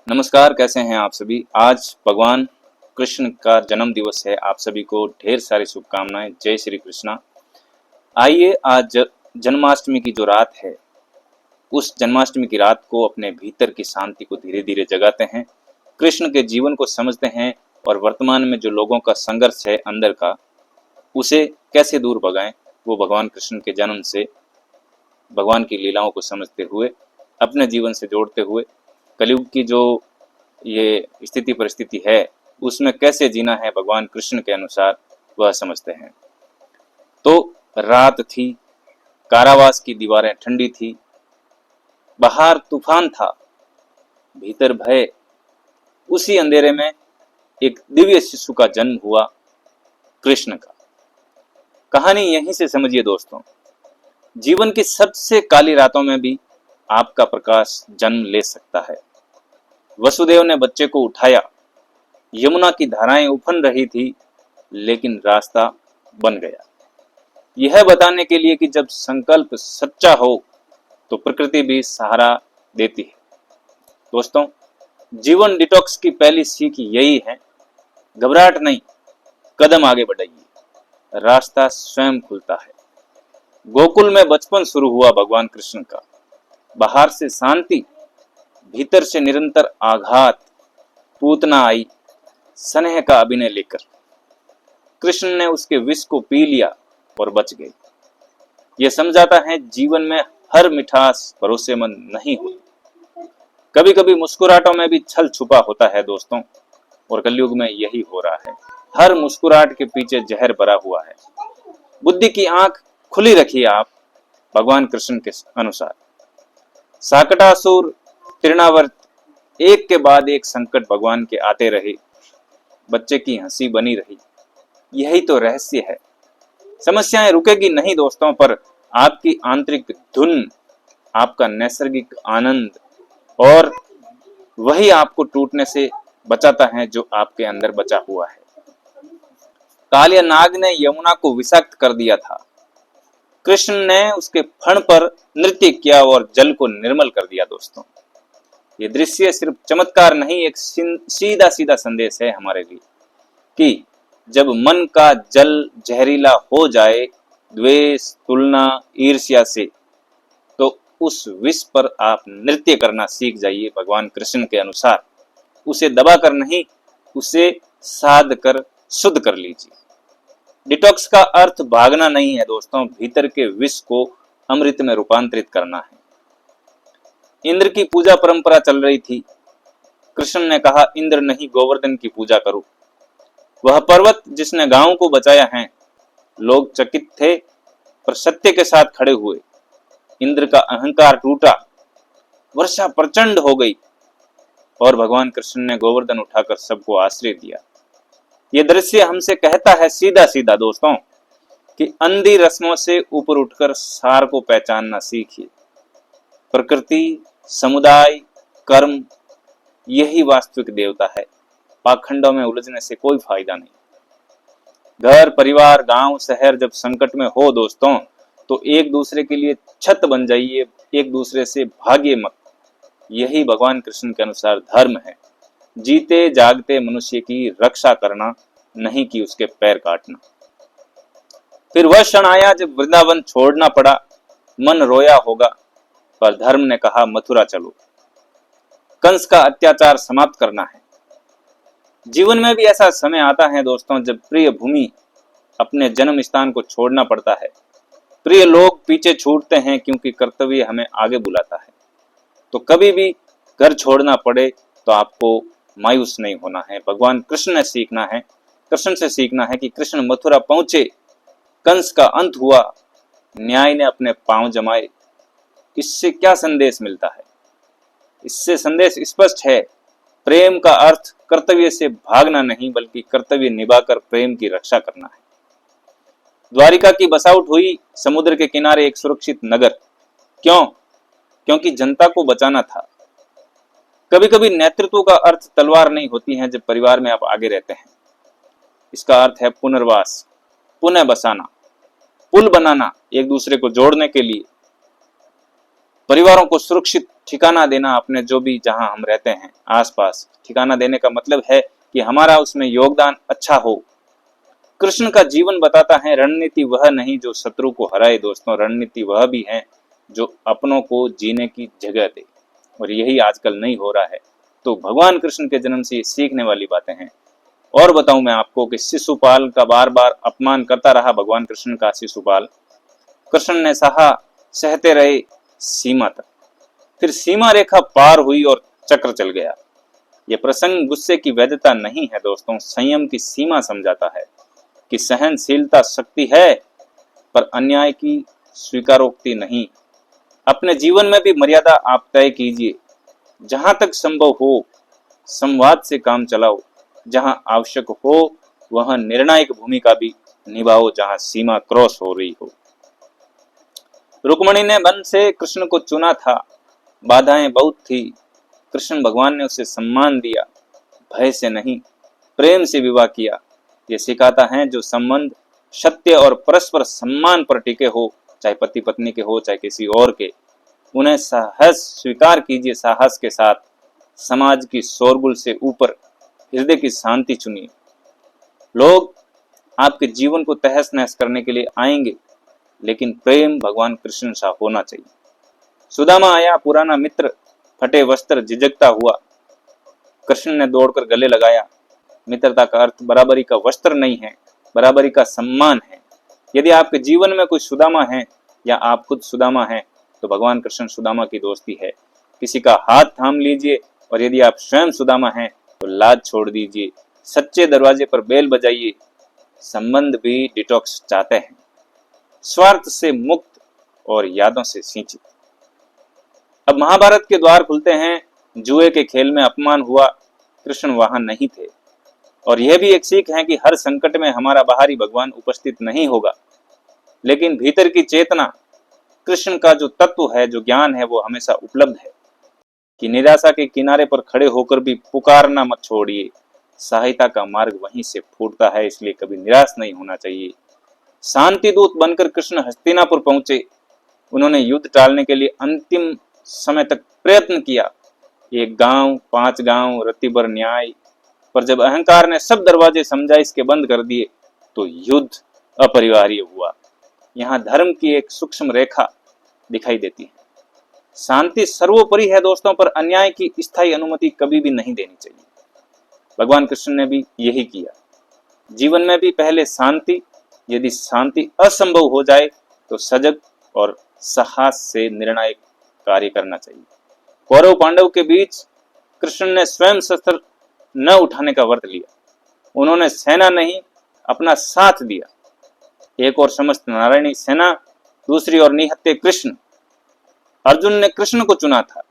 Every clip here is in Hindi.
नमस्कार, कैसे हैं आप सभी। आज भगवान कृष्ण का जन्म दिवस है। आप सभी को ढेर सारी शुभकामनाएं। जय श्री कृष्णा। आइए आज जन्माष्टमी की जो रात है, उस जन्माष्टमी की रात को अपने भीतर की शांति को धीरे धीरे जगाते हैं, कृष्ण के जीवन को समझते हैं और वर्तमान में जो लोगों का संघर्ष है अंदर का, उसे कैसे दूर भगाएं। वो भगवान कृष्ण के जन्म से भगवान की लीलाओं को समझते हुए, अपने जीवन से जोड़ते हुए, कलयुग की जो ये स्थिति परिस्थिति है उसमें कैसे जीना है भगवान कृष्ण के अनुसार, वह समझते हैं। तो रात थी, कारावास की दीवारें ठंडी थी, बाहर तूफान था, भीतर भय। उसी अंधेरे में एक दिव्य शिशु का जन्म हुआ, कृष्ण का। कहानी यहीं से समझिए दोस्तों। जीवन की सबसे काली रातों में भी आपका प्रकाश जन्म ले सकता है। वसुदेव ने बच्चे को उठाया, यमुना की धाराएं उफन रही थी, लेकिन रास्ता बन गया। यह बताने के लिए कि जब संकल्प सच्चा हो तो प्रकृति भी सहारा देती है। दोस्तों, जीवन डिटॉक्स की पहली सीख यही है, घबराहट नहीं, कदम आगे बढ़ाइए, रास्ता स्वयं खुलता है। गोकुल में बचपन शुरू हुआ भगवान कृष्ण का। बाहर से शांति, भीतर से निरंतर आघात। पूतना आई स्नेह का अभिनय लेकर। कृष्ण ने उसके विष को पी लिया और बच गई। यह समझाता है जीवन में हर मिठास भरोसेमंद नहीं होती। कभी कभी मुस्कुराहटों में भी छल छुपा होता है दोस्तों, और कलयुग में यही हो रहा है। हर मुस्कुराहट के पीछे जहर भरा हुआ है। बुद्धि की आंख खुली रखिए आप भगवान कृष्ण के अनुसार। साकटासुर, तृणावर्त, एक के बाद एक संकट भगवान के आते रहे, बच्चे की हंसी बनी रही। यही तो रहस्य है। समस्याएं रुकेगी नहीं दोस्तों, पर आपकी आंतरिक धुन, आपका नैसर्गिक आनंद, और वही आपको टूटने से बचाता है जो आपके अंदर बचा हुआ है। कालिया नाग ने यमुना को विषाक्त कर दिया था, कृष्ण ने उसके फण पर नृत्य किया और जल को निर्मल कर दिया। दोस्तों, ये दृश्य सिर्फ चमत्कार नहीं, एक सीधा सीधा संदेश है हमारे लिए कि जब मन का जल जहरीला हो जाए, द्वेष, तुलना, ईर्ष्या से, तो उस विष पर आप नृत्य करना सीख जाइए भगवान कृष्ण के अनुसार। उसे दबा कर नहीं, उसे साध कर शुद्ध कर लीजिए। डिटॉक्स का अर्थ भागना नहीं है दोस्तों, भीतर के विष को अमृत में रूपांतरित करना है। इंद्र की पूजा परंपरा चल रही थी। कृष्ण ने कहा, इंद्र नहीं, गोवर्धन की पूजा करो। वह पर्वत जिसने गांव को बचाया है। लोग चकित थे, पर सत्य के साथ खड़े हुए। इंद्र का अहंकार टूटा, वर्षा प्रचंड हो गई, और भगवान कृष्ण ने गोवर्धन उठाकर सबको आश्रय दिया। यह दृश्य हमसे कहता है सीधा सीधा दोस्तों कि अंधी रस्मों से ऊपर उठकर सार को पहचानना सीखिए। प्रकृति, समुदाय, कर्म, यही वास्तविक देवता है। पाखंडों में उलझने से कोई फायदा नहीं। घर, परिवार, गांव, शहर जब संकट में हो दोस्तों, तो एक दूसरे के लिए छत बन जाइए, एक दूसरे से भागिए मत। यही भगवान कृष्ण के अनुसार धर्म है। जीते जागते मनुष्य की रक्षा करना, नहीं कि उसके पैर काटना। फिर वह क्षण आया जब वृंदावन छोड़ना पड़ा। मन रोया होगा, पर धर्म ने कहा, मथुरा चलो, कंस का अत्याचार समाप्त करना है। जीवन में भी ऐसा समय आता है दोस्तों, जब प्रिय भूमि, अपने जन्म स्थान को छोड़ना पड़ता है। प्रिय लोग पीछे छूटते हैं क्योंकि कर्तव्य हमें आगे बुलाता है। तो कभी भी घर छोड़ना पड़े तो आपको मायूस नहीं होना है। भगवान कृष्ण से सीखना है कि कृष्ण मथुरा पहुंचे, कंस का अंत हुआ, न्याय ने अपने पांव जमाए। इससे क्या संदेश मिलता है? इससे संदेश स्पष्ट है, प्रेम का अर्थ कर्तव्य से भागना नहीं, बल्कि कर्तव्य निभाकर प्रेम की रक्षा करना है। द्वारिका की बसाउट हुई, समुद्र के किनारे एक सुरक्षित नगर। क्यों? क्योंकि जनता को बचाना था। कभी कभी नेतृत्व का अर्थ तलवार नहीं होती है। जब परिवार में आप आगे रहते हैं, इसका अर्थ है पुनर्वास, पुनः बसाना, पुल बनाना, एक दूसरे को जोड़ने के लिए। परिवारों को सुरक्षित ठिकाना देना, अपने जो भी जहां हम रहते हैं आसपास ठिकाना देने का मतलब है कि हमारा उसमें योगदान अच्छा हो। कृष्ण का जीवन बताता है रणनीति वह नहीं जो शत्रु को हराए दोस्तों, रणनीति वह भी है जो अपनों को जीने की जगह दे, और यही आजकल नहीं हो रहा है। तो भगवान कृष्ण के जन्म से सीखने वाली बातें हैं। और बताऊं मैं आपको कि शिशुपाल का बार बार अपमान करता रहा भगवान कृष्ण का शिशुपाल। कृष्ण ने सहा, सहते रहे सीमा तक, फिर सीमा रेखा पार हुई और चक्र चल गया। यह प्रसंग गुस्से की वैधता नहीं है दोस्तों, संयम की सीमा समझाता है कि सहनशीलता शक्ति है पर अन्याय की स्वीकारोक्ति नहीं। अपने जीवन में भी मर्यादा आप तय कीजिए, जहां तक संभव हो संवाद से काम चलाओ, जहां आवश्यक हो वहां निर्णायक भूमिका भी निभाओ, जहां सीमा क्रॉस हो रही हो। रुक्मणी ने मन से कृष्ण को चुना था, बाधाएं बहुत थी, कृष्ण भगवान ने उसे सम्मान दिया, भय से नहीं प्रेम से विवाह किया। ये सिखाता है जो संबंध सत्य और परस्पर सम्मान पर टिके हो, चाहे पति पत्नी के हो चाहे किसी और के, उन्हें साहस स्वीकार कीजिए, साहस के साथ समाज की शोरगुल से ऊपर हृदय की शांति चुनिए। लोग आपके जीवन को तहस नहस करने के लिए आएंगे, लेकिन प्रेम भगवान कृष्ण सा होना चाहिए। सुदामा आया, पुराना मित्र, फटे वस्त्र झिझकता हुआ। कृष्ण ने दौड़कर गले लगाया। मित्रता का अर्थ बराबरी का वस्त्र नहीं है, बराबरी का सम्मान है। यदि आपके जीवन में कोई सुदामा है या आप खुद सुदामा हैं, तो भगवान कृष्ण सुदामा की दोस्ती है। किसी का हाथ थाम लीजिए, और यदि आप स्वयं सुदामा हैं तो लाज छोड़ दीजिए, सच्चे दरवाजे पर बेल बजाइए। संबंध भी डिटॉक्स चाहते हैं, स्वार्थ से मुक्त और यादों से सिंचित। अब महाभारत के द्वार खुलते हैं। जुए के खेल में अपमान हुआ, कृष्ण वहां नहीं थे। और यह भी एक सीख है कि हर संकट में हमारा बाहरी भगवान उपस्थित नहीं होगा, लेकिन भीतर की चेतना, कृष्ण का जो तत्व है, जो ज्ञान है, वो हमेशा उपलब्ध है। कि निराशा के किनारे पर खड़े होकर भी पुकारना मत छोड़िए, सहायता का मार्ग वहीं से फूटता है, इसलिए कभी निराश नहीं होना चाहिए। शांति दूत बनकर कृष्ण हस्तिनापुर पहुंचे। उन्होंने युद्ध टालने के लिए अंतिम समय तक प्रयत्न किया। एक गांव, 5 गांव, रत्तीभर न्याय, पर जब अहंकार ने सब दरवाजे समझाइश के बंद कर दिए तो युद्ध अपरिहार्य हुआ। यहाँ धर्म की एक सूक्ष्म रेखा दिखाई देती है। शांति सर्वोपरि है दोस्तों, पर अन्याय की स्थायी अनुमति कभी भी नहीं देनी चाहिए। भगवान कृष्ण ने भी यही किया। जीवन में भी पहले शांति, यदि शांति असंभव हो जाए तो सजग और साहस से निर्णायक कार्य करना चाहिए। कौरव पांडव के बीच कृष्ण ने स्वयं शस्त्र न उठाने का व्रत लिया। उन्होंने सेना नहीं, अपना साथ दिया। एक और समस्त नारायणी सेना, दूसरी ओर निहत्थे कृष्ण। अर्जुन ने कृष्ण को चुना था।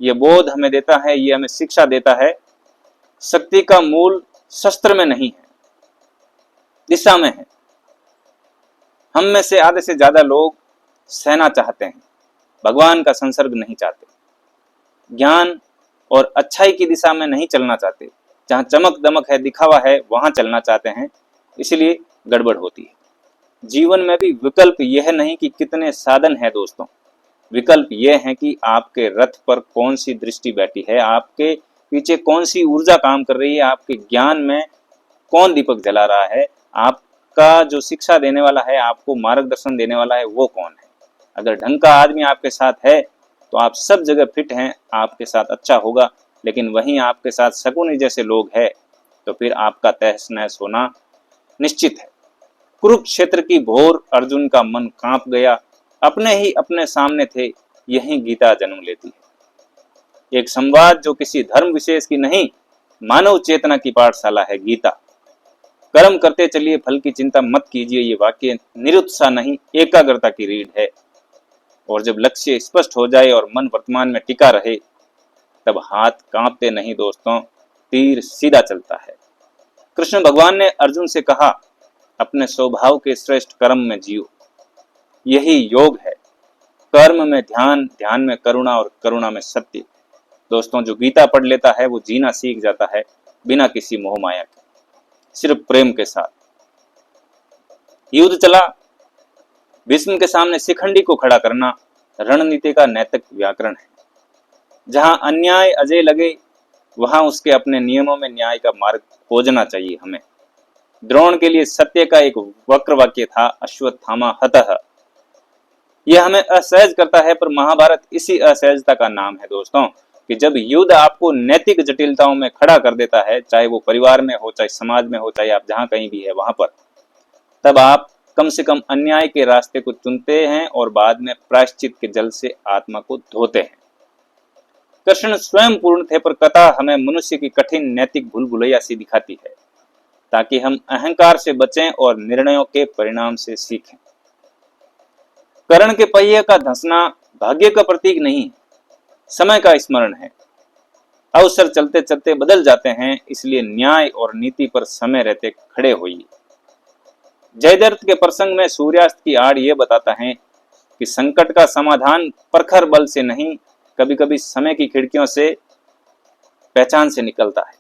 यह बोध हमें देता है, यह हमें शिक्षा देता है, शक्ति का मूल शस्त्र में नहीं है, दिशा में है। हम में से आधे से ज्यादा लोग सेना चाहते हैं, भगवान का संसर्ग नहीं चाहते, ज्ञान और अच्छाई की दिशा में नहीं चलना चाहते। जहां चमक दमक है, दिखावा है, वहां चलना चाहते हैं, इसलिए गड़बड़ होती है। जीवन में भी विकल्प यह नहीं कि कितने साधन है दोस्तों, विकल्प यह है कि आपके रथ पर कौन सी दृष्टि बैठी है, आपके पीछे कौन सी ऊर्जा काम कर रही है, आपके ज्ञान में कौन दीपक जला रहा है, आपका जो शिक्षा देने वाला है, आपको मार्गदर्शन देने वाला है, वो कौन है। अगर ढंग का आदमी आपके साथ है तो आप सब जगह फिट हैं, आपके साथ अच्छा होगा। लेकिन वहीं आपके साथ शकुनी जैसे लोग हैं तो फिर आपका तहस नहस होना निश्चित है। कुरुक्षेत्र की भोर अर्जुन का मन कांप गया, अपने ही अपने सामने थे। यही गीता जन्म लेती है। एक संवाद जो किसी धर्म विशेष की नहीं, मानव चेतना की पाठशाला है गीता। कर्म करते चलिए, फल की चिंता मत कीजिए, ये वाक्य निरुत्साह नहीं, एकाग्रता की रीढ़ है। और जब लक्ष्य स्पष्ट हो जाए और मन वर्तमान में टिका रहे, तब हाथ कांपते नहीं दोस्तों, तीर सीधा चलता है। कृष्ण भगवान ने अर्जुन से कहा, अपने स्वभाव के श्रेष्ठ कर्म में जियो, यही योग है। कर्म में ध्यान, ध्यान में करुणा और करुणा में सत्य। दोस्तों, जो गीता पढ़ लेता है वो जीना सीख जाता है, बिना किसी मोह माया के, सिर्फ प्रेम के साथ। युद्ध चला। भीष्म के सामने शिखंडी को खड़ा करना, रणनीति का नैतिक व्याकरण है। जहां अन्याय अजय लगे वहां उसके अपने नियमों में न्याय का मार्ग खोजना चाहिए हमें। द्रोण के लिए सत्य का एक वक्र वाक्य था, अश्वत्थामा हतः। यह हमें असहज करता है, पर महाभारत इसी असहजता का नाम है दोस्तों, कि जब युद्ध आपको नैतिक जटिलताओं में खड़ा कर देता है, चाहे वो परिवार में हो, चाहे समाज में हो, चाहे आप जहां कहीं भी है वहां पर, तब आप कम से कम अन्याय के रास्ते को चुनते हैं और बाद में प्रायश्चित के जल से आत्मा को धोते हैं। कृष्ण स्वयं पूर्ण थे, पर कथा हमें मनुष्य की कठिन नैतिक भूल भुलैया सी दिखाती है, ताकि हम अहंकार से बचें और निर्णयों के परिणाम से सीखें। कर्ण के पहिए का धंसना भाग्य का प्रतीक नहीं, समय का स्मरण है। अवसर चलते चलते बदल जाते हैं, इसलिए न्याय और नीति पर समय रहते खड़े होइए। जयद्रथ के प्रसंग में सूर्यास्त की आड़ ये बताता है कि संकट का समाधान प्रखर बल से नहीं, कभी कभी समय की खिड़कियों से, पहचान से निकलता है।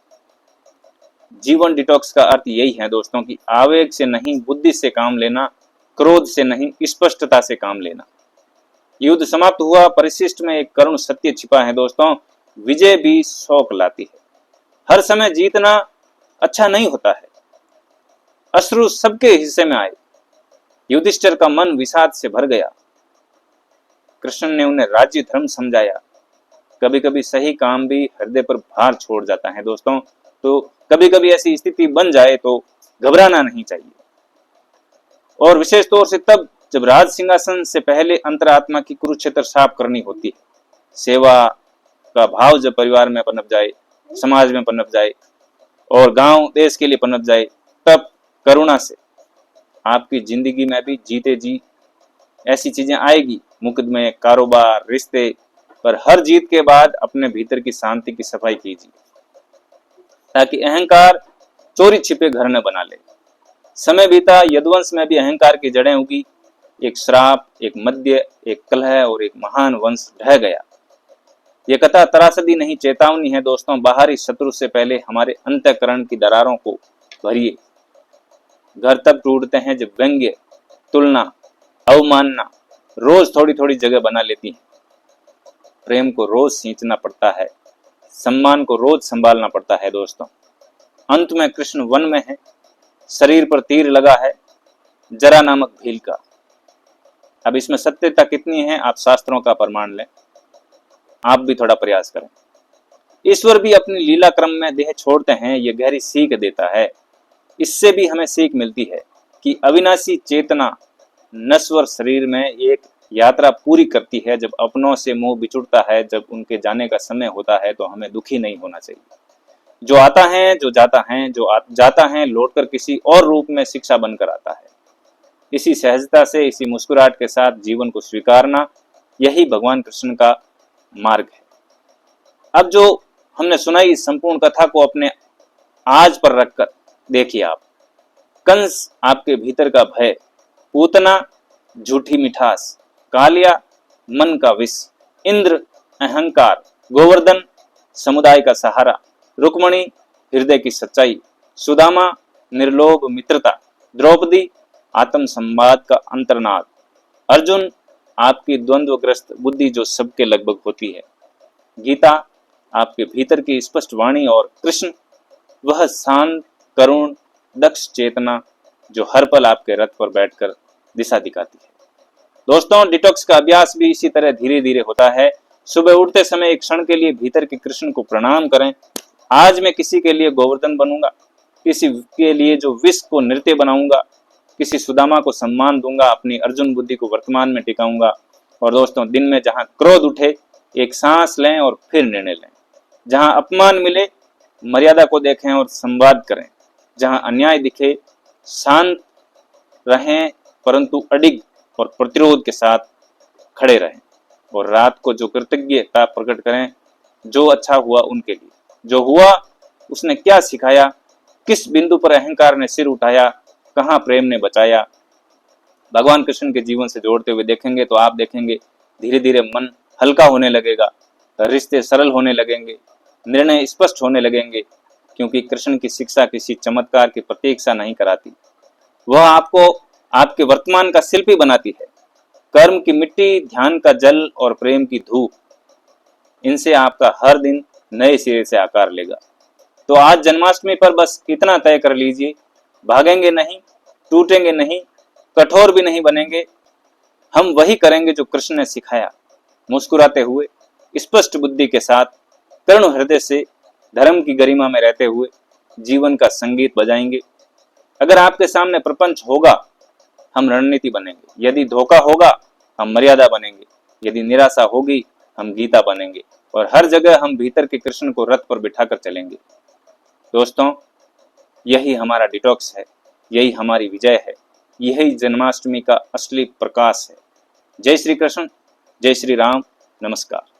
जीवन डिटॉक्स का अर्थ यही है दोस्तों कि आवेग से नहीं, बुद्धि से काम लेना, क्रोध से नहीं, स्पष्टता से काम लेना। युद्ध समाप्त हुआ, परिशिष्ट में एक करुण सत्य छिपा है दोस्तों, विजय भी शौक लाती है। हर समय जीतना अच्छा नहीं होता है। अश्रु सबके हिस्से में आए। युधिष्ठिर का मन विषाद से भर गया। कृष्ण ने उन्हें राज्य धर्म समझाया। कभी कभी सही काम भी हृदय पर भार छोड़ जाता है दोस्तों, तो कभी कभी ऐसी स्थिति बन जाए तो घबराना नहीं चाहिए। और विशेष तौर से तब जब राज सिंहासन से पहले अंतरात्मा की कुरुक्षेत्र साफ करनी होती है। सेवा का भाव जब परिवार में पनप जाए, समाज में पनप जाए और गांव देश के लिए पनप जाए, तब करुणा से आपकी जिंदगी में भी जीते जी ऐसी चीजें आएगी, मुकदमे, कारोबार, रिश्ते, पर हर जीत के बाद अपने भीतर की शांति की सफाई कीजिए, ताकि अहंकार चोरी छिपे घर न बना ले। समय बीता, यदुवंश में भी अहंकार की जड़ें उगी। एक श्राप, एक मध्य, एक कलह और एक महान वंश ढह गया। यह कथा त्रासदी नहीं, चेतावनी है दोस्तों। बाहरी शत्रु से पहले हमारे अंतःकरण की दरारों को भरिए। घर तब टूटते हैं जब व्यंग्य, तुलना, अवमानना रोज थोड़ी थोड़ी जगह बना लेती हैं। प्रेम को रोज सींचना पड़ता है, सम्मान को रोज संभालना पड़ता है दोस्तों। अंत में कृष्ण वन में है, शरीर पर तीर लगा है, जरा नामक भील का। अब इसमें सत्यता कितनी है, आप शास्त्रों का प्रमाण लें, आप भी थोड़ा प्रयास करें। ईश्वर भी अपनी लीला क्रम में देह छोड़ते हैं, यह गहरी सीख देता है। इससे भी हमें सीख मिलती है कि अविनाशी चेतना नश्वर शरीर में एक यात्रा पूरी करती है। जब अपनों से मोह बिछुड़ता है, जब उनके जाने का समय होता है, तो हमें दुखी नहीं होना चाहिए। जो आता है, जो जाता है, जाता है लौटकर किसी और रूप में शिक्षा बनकर आता है। इसी सहजता से, इसी मुस्कुराहट के साथ जीवन को स्वीकारना, यही भगवान कृष्ण का मार्ग है। अब जो हमने सुनाई, इस संपूर्ण कथा को अपने आज पर रखकर देखिए आप। कंस आपके भीतर का भय, पूतना झूठी मिठास, कालिया मन का विष, इंद्र अहंकार, गोवर्धन समुदाय का सहारा, रुक्मणी हृदय की सच्चाई, सुदामा निर्लोभ मित्रता, द्रौपदी आत्म संवाद का अंतर्नाद, अर्जुन आपकी द्वंद्वग्रस्त बुद्धि जो सबके लगभग होती है, गीता आपके भीतर की स्पष्ट वाणी, और कृष्ण वह शांत, करुण, दक्ष चेतना जो हर पल आपके रथ पर बैठकर दिशा दिखाती है। दोस्तों, डिटॉक्स का अभ्यास भी इसी तरह धीरे धीरे होता है। सुबह उठते समय एक क्षण के लिए भीतर के कृष्ण को प्रणाम करें। आज मैं किसी के लिए गोवर्धन बनूंगा, किसी के लिए जो विष को नृत्य बनाऊंगा, किसी सुदामा को सम्मान दूंगा, अपनी अर्जुन बुद्धि को वर्तमान में टिकाऊंगा। और दोस्तों, दिन में जहां क्रोध उठे, एक सांस लें और फिर निर्णय लें। जहां अपमान मिले, मर्यादा को देखें और संवाद करें। जहां अन्याय दिखे, शांत रहें, परंतु अडिग और प्रतिरोध के साथ खड़े रहें। और रात को जो कृतज्ञता प्रकट करें, जो अच्छा हुआ उनके लिए, जो हुआ उसने क्या सिखाया, किस बिंदु पर अहंकार ने सिर उठाया, कहां प्रेम ने बचाया। भगवान कृष्ण के जीवन से जोड़ते हुए देखेंगे तो आप देखेंगे धीरे धीरे मन हल्का होने लगेगा, रिश्ते सरल होने लगेंगे, निर्णय स्पष्ट होने लगेंगे। क्योंकि कृष्ण की शिक्षा किसी चमत्कार की प्रतीक्षा नहीं कराती, वह आपको आपके वर्तमान का शिल्पी बनाती है। कर्म की मिट्टी, ध्यान का जल और प्रेम की धूप, इनसे आपका हर दिन नए सिरे से आकार लेगा। तो आज जन्माष्टमी पर बस इतना तय कर लीजिए, भागेंगे नहीं, टूटेंगे नहीं, कठोर भी नहीं बनेंगे। हम वही करेंगे जो कृष्ण ने सिखाया, मुस्कुराते हुए, स्पष्ट बुद्धि के साथ, करुण हृदय से, धर्म की गरिमा में रहते हुए जीवन का संगीत बजाएंगे। अगर आपके सामने प्रपंच होगा, हम रणनीति बनेंगे। यदि धोखा होगा, हम मर्यादा बनेंगे। यदि निराशा होगी, हम गीता बनेंगे। और हर जगह हम भीतर के कृष्ण को रथ पर बिठाकर चलेंगे। दोस्तों, यही हमारा डिटॉक्स है, यही हमारी विजय है, यही जन्माष्टमी का असली प्रकाश है। जय श्री कृष्ण, जय श्री राम, नमस्कार।